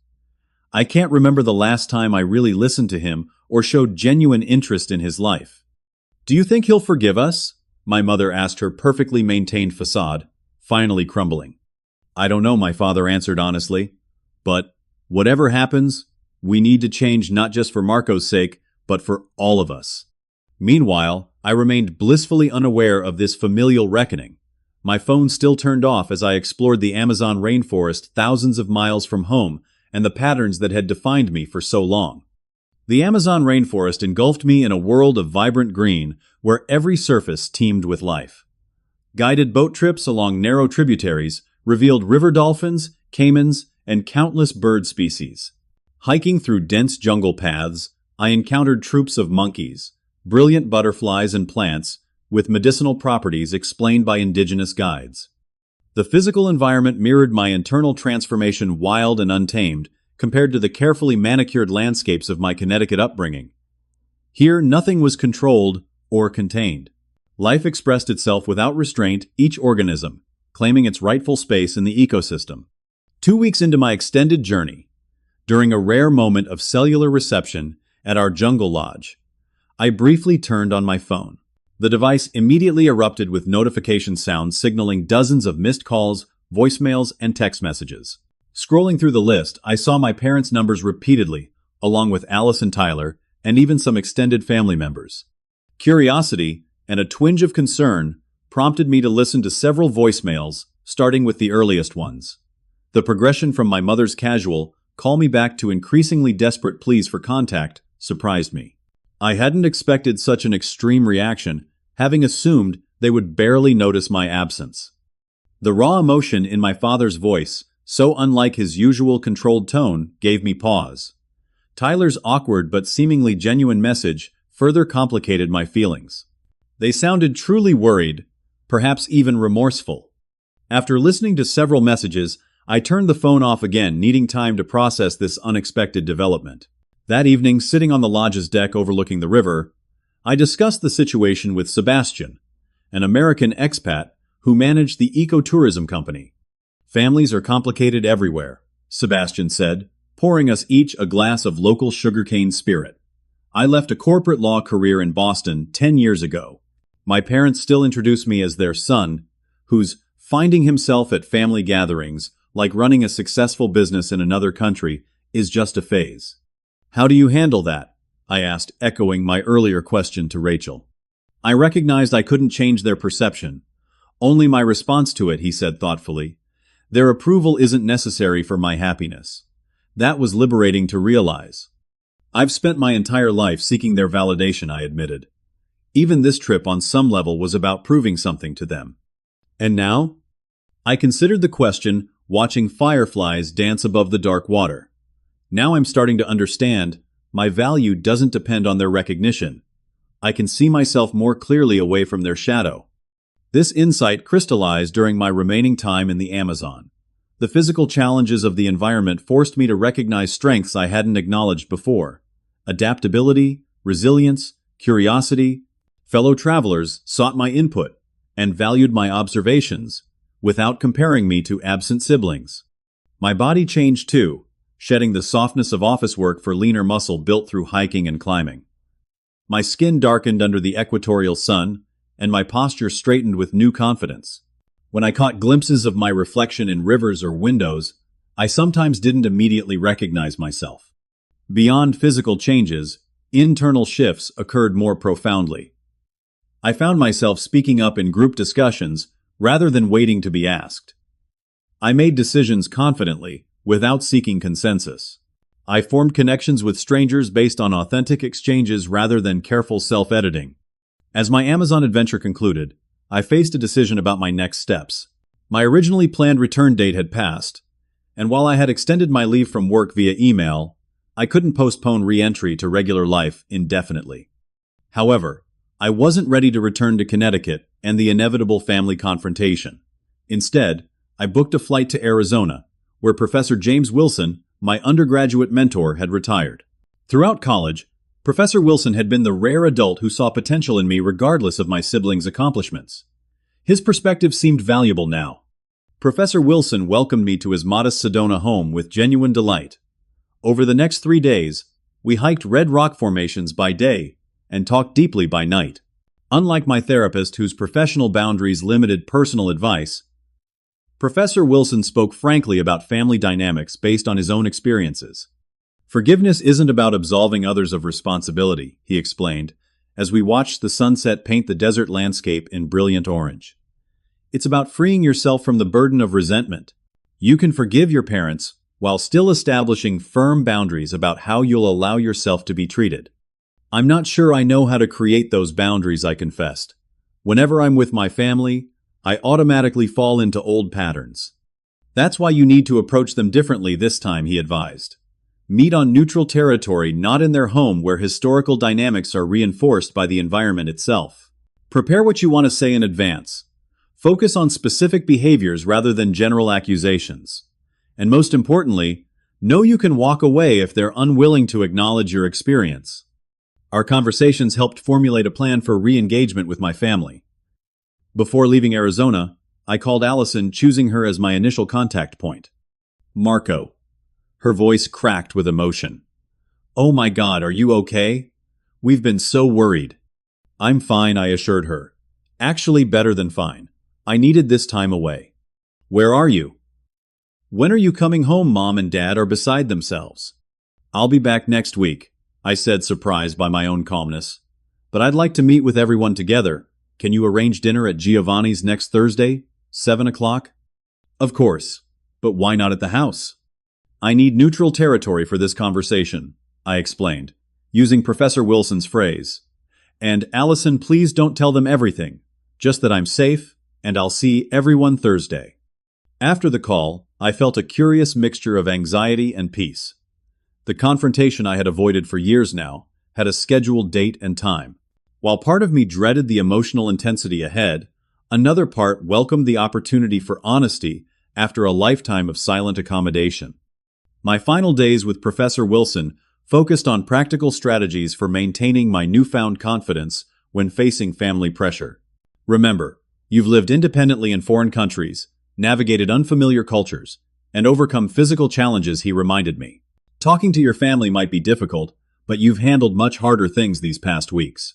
Speaker 1: I can't remember the last time I really listened to him or showed genuine interest in his life. Do you think he'll forgive us? My mother asked, her perfectly maintained facade finally crumbling. I don't know, my father answered honestly. But whatever happens, we need to change, not just for Marco's sake, but for all of us. Meanwhile, I remained blissfully unaware of this familial reckoning. My phone still turned off as I explored the Amazon rainforest thousands of miles from home and the patterns that had defined me for so long. The Amazon rainforest engulfed me in a world of vibrant green where every surface teemed with life. Guided boat trips along narrow tributaries revealed river dolphins, caimans, and countless bird species. Hiking through dense jungle paths, I encountered troops of monkeys, brilliant butterflies, and plants with medicinal properties explained by indigenous guides. The physical environment mirrored my internal transformation, wild and untamed, compared to the carefully manicured landscapes of my Connecticut upbringing. Here, nothing was controlled or contained. Life expressed itself without restraint, each organism claiming its rightful space in the ecosystem. 2 weeks into my extended journey, during a rare moment of cellular reception at our jungle lodge, I briefly turned on my phone. The device immediately erupted with notification sounds signaling dozens of missed calls, voicemails, and text messages. Scrolling through the list, I saw my parents' numbers repeatedly, along with Alice and Tyler, and even some extended family members. Curiosity and a twinge of concern prompted me to listen to several voicemails, starting with the earliest ones. The progression from my mother's casual "call me back" to increasingly desperate pleas for contact surprised me. I hadn't expected such an extreme reaction, having assumed they would barely notice my absence. The raw emotion in my father's voice, so unlike his usual controlled tone, gave me pause. Tyler's awkward but seemingly genuine message further complicated my feelings. They sounded truly worried, perhaps even remorseful. After listening to several messages, I turned the phone off again, needing time to process this unexpected development. That evening, sitting on the lodge's deck overlooking the river, I discussed the situation with Sebastian, an American expat who managed the ecotourism company. "Families are complicated everywhere," Sebastian said, pouring us each a glass of local sugarcane spirit. "I left a corporate law career in Boston 10 years ago. My parents still introduce me as their son, who's finding himself at family gatherings, like running a successful business in another country, is just a phase." "How do you handle that?" I asked, echoing my earlier question to Rachel. I recognized I couldn't change their perception. Only my response to it, he said thoughtfully. Their approval isn't necessary for my happiness. That was liberating to realize. I've spent my entire life seeking their validation, I admitted. Even this trip on some level was about proving something to them. And now? I considered the question, watching fireflies dance above the dark water. Now I'm starting to understand, my value doesn't depend on their recognition. I can see myself more clearly away from their shadow. This insight crystallized during my remaining time in the Amazon. The physical challenges of the environment forced me to recognize strengths I hadn't acknowledged before. Adaptability, resilience, curiosity. Fellow travelers sought my input and valued my observations, without comparing me to absent siblings. My body changed too, shedding the softness of office work for leaner muscle built through hiking and climbing. My skin darkened under the equatorial sun, and my posture straightened with new confidence. When I caught glimpses of my reflection in rivers or windows, I sometimes didn't immediately recognize myself. Beyond physical changes, internal shifts occurred more profoundly. I found myself speaking up in group discussions rather than waiting to be asked. I made decisions confidently, without seeking consensus. I formed connections with strangers based on authentic exchanges rather than careful self-editing. As my Amazon adventure concluded, I faced a decision about my next steps. My originally planned return date had passed, and while I had extended my leave from work via email, I couldn't postpone re-entry to regular life indefinitely. However, I wasn't ready to return to Connecticut and the inevitable family confrontation. Instead, I booked a flight to Arizona, where Professor James Wilson, my undergraduate mentor, had retired. Throughout college, Professor Wilson had been the rare adult who saw potential in me regardless of my siblings' accomplishments. His perspective seemed valuable now. Professor Wilson welcomed me to his modest Sedona home with genuine delight. Over the next 3 days, we hiked red rock formations by day and talked deeply by night. Unlike my therapist, whose professional boundaries limited personal advice, Professor Wilson spoke frankly about family dynamics based on his own experiences. Forgiveness isn't about absolving others of responsibility, he explained, as we watched the sunset paint the desert landscape in brilliant orange. It's about freeing yourself from the burden of resentment. You can forgive your parents while still establishing firm boundaries about how you'll allow yourself to be treated. I'm not sure I know how to create those boundaries, I confessed. Whenever I'm with my family, I automatically fall into old patterns. That's why you need to approach them differently this time, he advised. Meet on neutral territory, not in their home where historical dynamics are reinforced by the environment itself. Prepare what you want to say in advance. Focus on specific behaviors rather than general accusations. And most importantly, know you can walk away if they're unwilling to acknowledge your experience. Our conversations helped formulate a plan for re-engagement with my family. Before leaving Arizona, I called Allison, choosing her as my initial contact point. Marco. Her voice cracked with emotion. Oh my God, are you okay? We've been so worried. I'm fine, I assured her. Actually, better than fine. I needed this time away. Where are you? When are you coming home? Mom and Dad are beside themselves. I'll be back next week, I said, surprised by my own calmness. But I'd like to meet with everyone together. Can you arrange dinner at Giovanni's next Thursday, 7 o'clock? Of course. But why not at the house? I need neutral territory for this conversation, I explained, using Professor Wilson's phrase. And Allison, please don't tell them everything, just that I'm safe, and I'll see everyone Thursday. After the call, I felt a curious mixture of anxiety and peace. The confrontation I had avoided for years now had a scheduled date and time. While part of me dreaded the emotional intensity ahead, another part welcomed the opportunity for honesty after a lifetime of silent accommodation. My final days with Professor Wilson focused on practical strategies for maintaining my newfound confidence when facing family pressure. Remember, you've lived independently in foreign countries, navigated unfamiliar cultures, and overcome physical challenges, he reminded me. Talking to your family might be difficult, but you've handled much harder things these past weeks.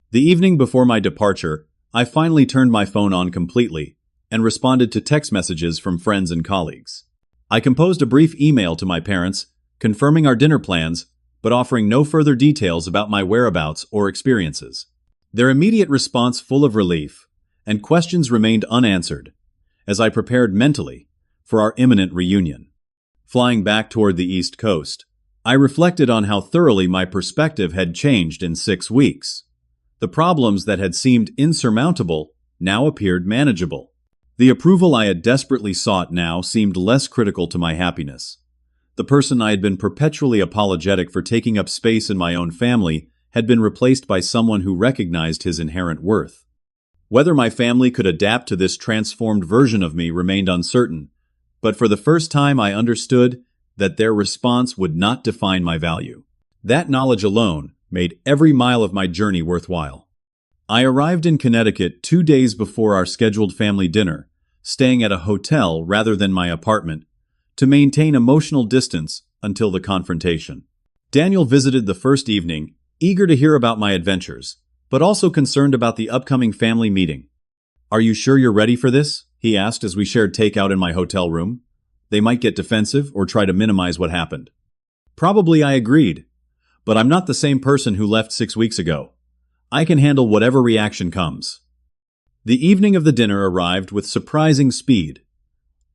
Speaker 1: The evening before my departure, I finally turned my phone on completely and responded to text messages from friends and colleagues. I composed a brief email to my parents, confirming our dinner plans, but offering no further details about my whereabouts or experiences. Their immediate response full of relief, and questions remained unanswered, as I prepared mentally for our imminent reunion. Flying back toward the East Coast, I reflected on how thoroughly my perspective had changed in 6 weeks. The problems that had seemed insurmountable now appeared manageable. The approval I had desperately sought now seemed less critical to my happiness. The person I had been perpetually apologetic for taking up space in my own family had been replaced by someone who recognized his inherent worth. Whether my family could adapt to this transformed version of me remained uncertain, but for the first time I understood that their response would not define my value. That knowledge alone made every mile of my journey worthwhile. I arrived in Connecticut 2 days before our scheduled family dinner, staying at a hotel rather than my apartment, to maintain emotional distance until the confrontation. Daniel visited the first evening, eager to hear about my adventures, but also concerned about the upcoming family meeting. Are you sure you're ready for this? He asked as we shared takeout in my hotel room. They might get defensive or try to minimize what happened. Probably, I agreed. But I'm not the same person who left 6 weeks ago. I can handle whatever reaction comes. The evening of the dinner arrived with surprising speed.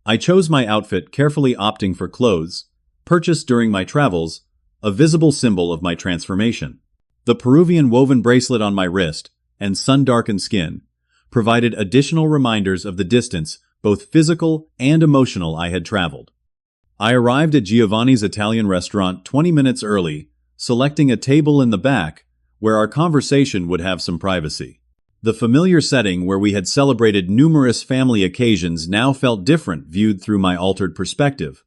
Speaker 1: I chose my outfit, carefully opting for clothes, purchased during my travels, a visible symbol of my transformation. The Peruvian woven bracelet on my wrist and sun-darkened skin provided additional reminders of the distance, both physical and emotional, I had traveled. I arrived at Giovanni's Italian restaurant 20 minutes early, selecting a table in the back where our conversation would have some privacy. The familiar setting where we had celebrated numerous family occasions now felt different viewed through my altered perspective.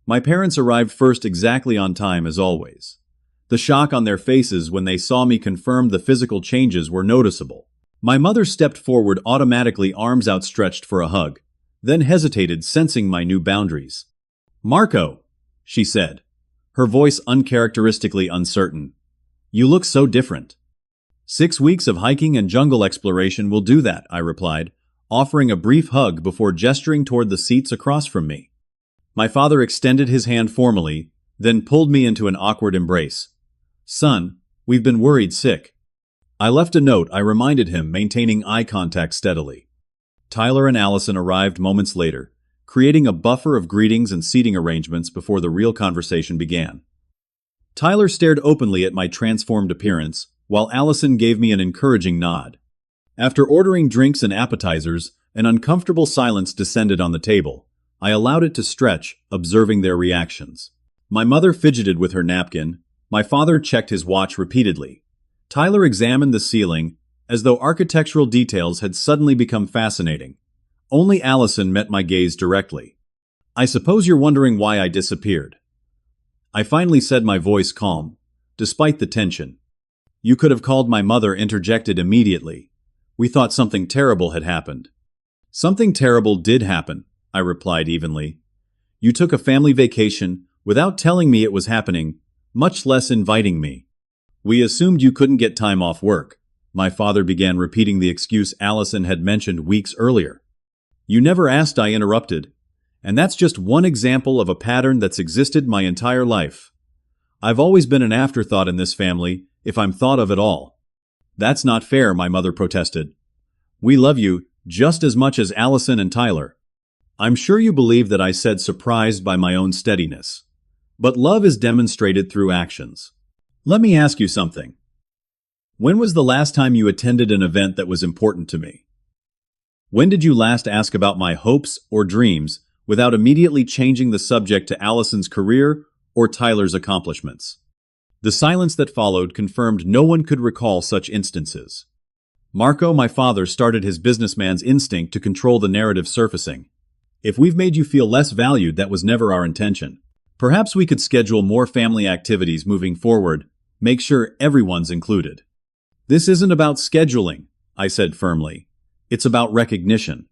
Speaker 1: My parents arrived first, exactly on time as always. The shock on their faces when they saw me confirmed the physical changes were noticeable. My mother stepped forward automatically, arms outstretched for a hug, then hesitated, sensing my new boundaries. "Marco," she said, her voice uncharacteristically uncertain. "You look so different." "6 weeks of hiking and jungle exploration will do that," I replied, offering a brief hug before gesturing toward the seats across from me. My father extended his hand formally, then pulled me into an awkward embrace. "Son, we've been worried sick." I left a note, I reminded him, maintaining eye contact steadily. Tyler and Allison arrived moments later, creating a buffer of greetings and seating arrangements before the real conversation began. Tyler stared openly at my transformed appearance, while Allison gave me an encouraging nod. After ordering drinks and appetizers, an uncomfortable silence descended on the table. I allowed it to stretch, observing their reactions. My mother fidgeted with her napkin. My father checked his watch repeatedly. Tyler examined the ceiling, as though architectural details had suddenly become fascinating. Only Allison met my gaze directly. "I suppose you're wondering why I disappeared." I finally said, my voice calm, despite the tension. "You could have called," my mother interjected immediately. "We thought something terrible had happened." "Something terrible did happen," I replied evenly. "You took a family vacation without telling me it was happening, much less inviting me. We assumed you couldn't get time off work." My father began repeating the excuse Allison had mentioned weeks earlier. "You never asked," I interrupted. "And that's just one example of a pattern that's existed my entire life. I've always been an afterthought in this family, if I'm thought of at all." "That's not fair," my mother protested. "We love you just as much as Allison and Tyler." I'm sure you believe that I said, surprised by my own steadiness. But love is demonstrated through actions. Let me ask you something. When was the last time you attended an event that was important to me? When did you last ask about my hopes or dreams without immediately changing the subject to Allison's career or Tyler's accomplishments? The silence that followed confirmed no one could recall such instances. Marco, my father, started his businessman's instinct to control the narrative surfacing. "If we've made you feel less valued, that was never our intention. Perhaps we could schedule more family activities moving forward. Make sure everyone's included." "This isn't about scheduling," I said firmly. "It's about recognition.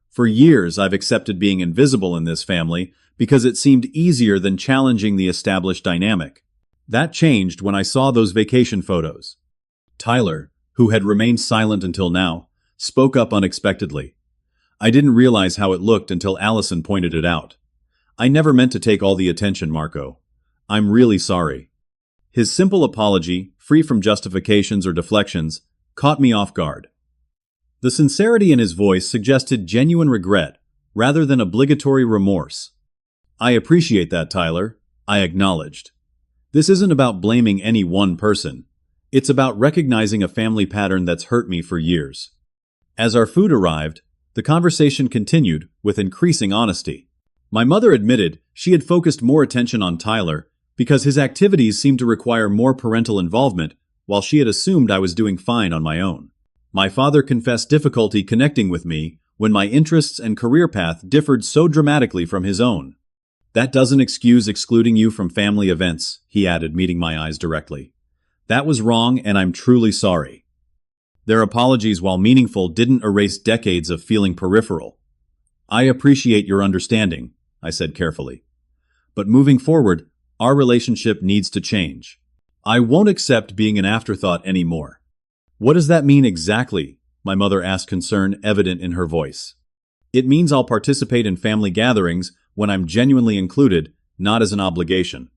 Speaker 1: For years, I've accepted being invisible in this family because it seemed easier than challenging the established dynamic. That changed when I saw those vacation photos." Tyler, who had remained silent until now, spoke up unexpectedly. "I didn't realize how it looked until Allison pointed it out. I never meant to take all the attention, Marco. I'm really sorry." His simple apology, free from justifications or deflections, caught me off guard. The sincerity in his voice suggested genuine regret, rather than obligatory remorse. "I appreciate that, Tyler," I acknowledged. "This isn't about blaming any one person. It's about recognizing a family pattern that's hurt me for years." As our food arrived, the conversation continued with increasing honesty. My mother admitted she had focused more attention on Tyler because his activities seemed to require more parental involvement, while she had assumed I was doing fine on my own. My father confessed difficulty connecting with me when my interests and career path differed so dramatically from his own. "That doesn't excuse excluding you from family events," he added, meeting my eyes directly. "That was wrong, and I'm truly sorry." Their apologies, while meaningful, didn't erase decades of feeling peripheral. "I appreciate your understanding," I said carefully. "But moving forward, our relationship needs to change. I won't accept being an afterthought anymore." "What does that mean exactly?" my mother asked, concern evident in her voice. "It means I'll participate in family gatherings when I'm genuinely included, not as an obligation.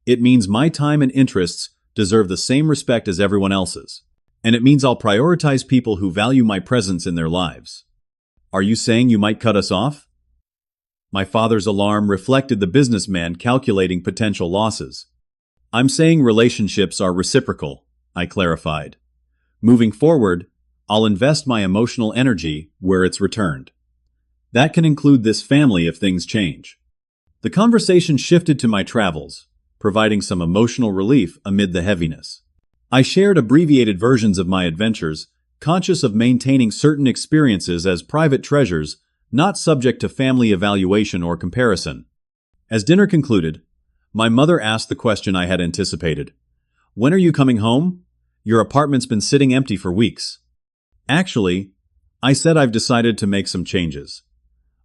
Speaker 1: It means my time and interests deserve the same respect as everyone else's. And it means I'll prioritize people who value my presence in their lives." "Are you saying you might cut us off?" My father's alarm reflected the businessman calculating potential losses. "I'm saying relationships are reciprocal," I clarified. "Moving forward, I'll invest my emotional energy where it's returned. That can include this family if things change." The conversation shifted to my travels, providing some emotional relief amid the heaviness. I shared abbreviated versions of my adventures, conscious of maintaining certain experiences as private treasures, not subject to family evaluation or comparison. As dinner concluded, my mother asked the question I had anticipated. "When are you coming home? Your apartment's been sitting empty for weeks." "Actually," I said, "I've decided to make some changes.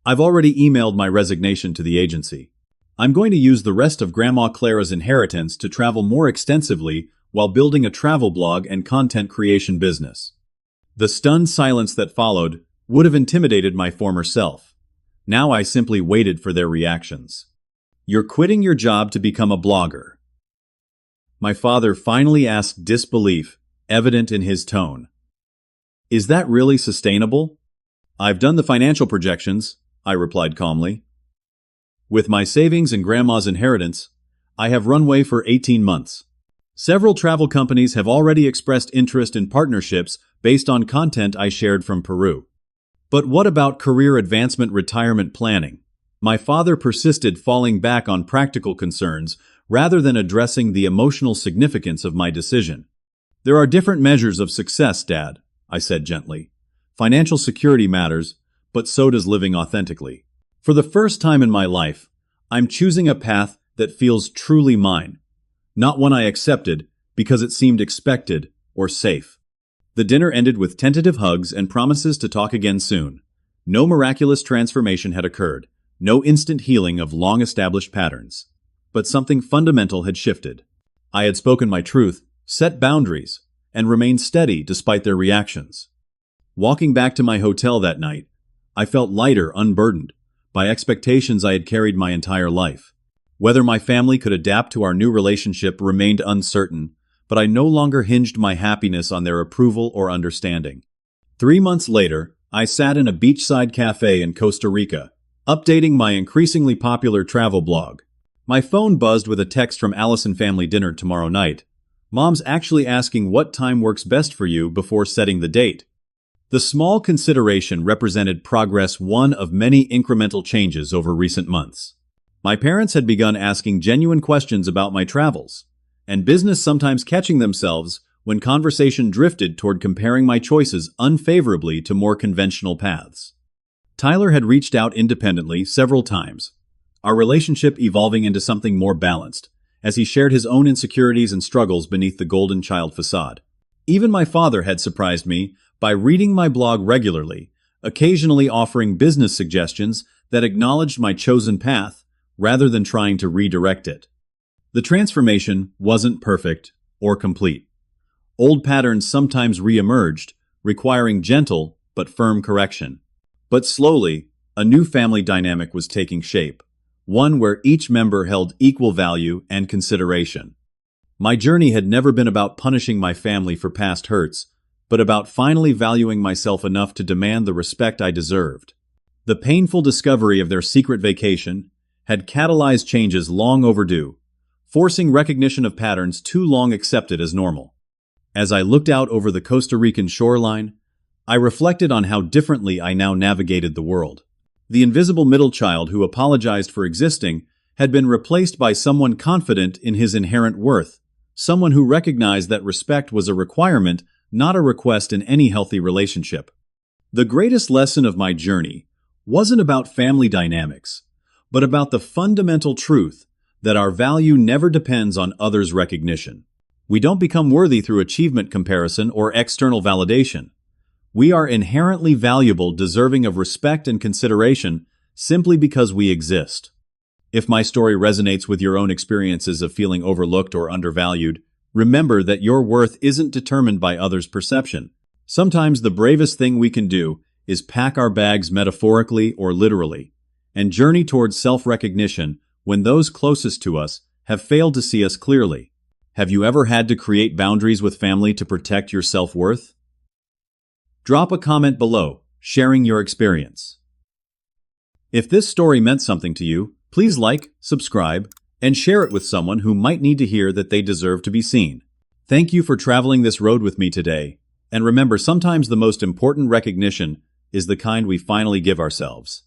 Speaker 1: I've already emailed my resignation to the agency. I'm going to use the rest of Grandma Clara's inheritance to travel more extensively while building a travel blog and content creation business. The stunned silence that followed would have intimidated my former self. Now I simply waited for their reactions. "You're quitting your job to become a blogger?" My father finally asked, disbelief evident in his tone. "Is that really sustainable?" "I've done the financial projections," I replied calmly. "With my savings and Grandma's inheritance, I have runway for 18 months. Several travel companies have already expressed interest in partnerships based on content I shared from Peru." "But what about career advancement, retirement planning?" My father persisted, falling back on practical concerns rather than addressing the emotional significance of my decision. "There are different measures of success, Dad," I said gently. "Financial security matters, but so does living authentically. For the first time in my life, I'm choosing a path that feels truly mine, not one I accepted because it seemed expected or safe." The dinner ended with tentative hugs and promises to talk again soon. No miraculous transformation had occurred, no instant healing of long-established patterns. But something fundamental had shifted. I had spoken my truth, set boundaries, and remained steady despite their reactions. Walking back to my hotel that night, I felt lighter, unburdened by expectations I had carried my entire life. Whether my family could adapt to our new relationship remained uncertain, but I no longer hinged my happiness on their approval or understanding. 3 months later, I sat in a beachside cafe in Costa Rica, updating my increasingly popular travel blog. My phone buzzed with a text from Allison. "Family dinner tomorrow night. Mom's actually asking what time works best for you before setting the date." The small consideration represented progress, one of many incremental changes over recent months. My parents had begun asking genuine questions about my travels, and business sometimes catching themselves when conversation drifted toward comparing my choices unfavorably to more conventional paths. Tyler had reached out independently several times, our relationship evolving into something more balanced, as he shared his own insecurities and struggles beneath the golden child facade. Even my father had surprised me by reading my blog regularly, occasionally offering business suggestions that acknowledged my chosen path rather than trying to redirect it. The transformation wasn't perfect or complete. Old patterns sometimes re-emerged, requiring gentle but firm correction. But slowly, a new family dynamic was taking shape, one where each member held equal value and consideration. My journey had never been about punishing my family for past hurts, but about finally valuing myself enough to demand the respect I deserved. The painful discovery of their secret vacation had catalyzed changes long overdue, forcing recognition of patterns too long accepted as normal. As I looked out over the Costa Rican shoreline, I reflected on how differently I now navigated the world. The invisible middle child who apologized for existing had been replaced by someone confident in his inherent worth, someone who recognized that respect was a requirement, not a request in any healthy relationship. The greatest lesson of my journey wasn't about family dynamics, but about the fundamental truth that our value never depends on others' recognition. We don't become worthy through achievement comparison or external validation. We are inherently valuable, deserving of respect and consideration simply because we exist. If my story resonates with your own experiences of feeling overlooked or undervalued, remember that your worth isn't determined by others' perception. Sometimes the bravest thing we can do is pack our bags metaphorically or literally, and journey towards self-recognition when those closest to us have failed to see us clearly. Have you ever had to create boundaries with family to protect your self-worth? Drop a comment below, sharing your experience. If this story meant something to you, please like, subscribe, and share it with someone who might need to hear that they deserve to be seen. Thank you for traveling this road with me today, and remember, sometimes the most important recognition is the kind we finally give ourselves.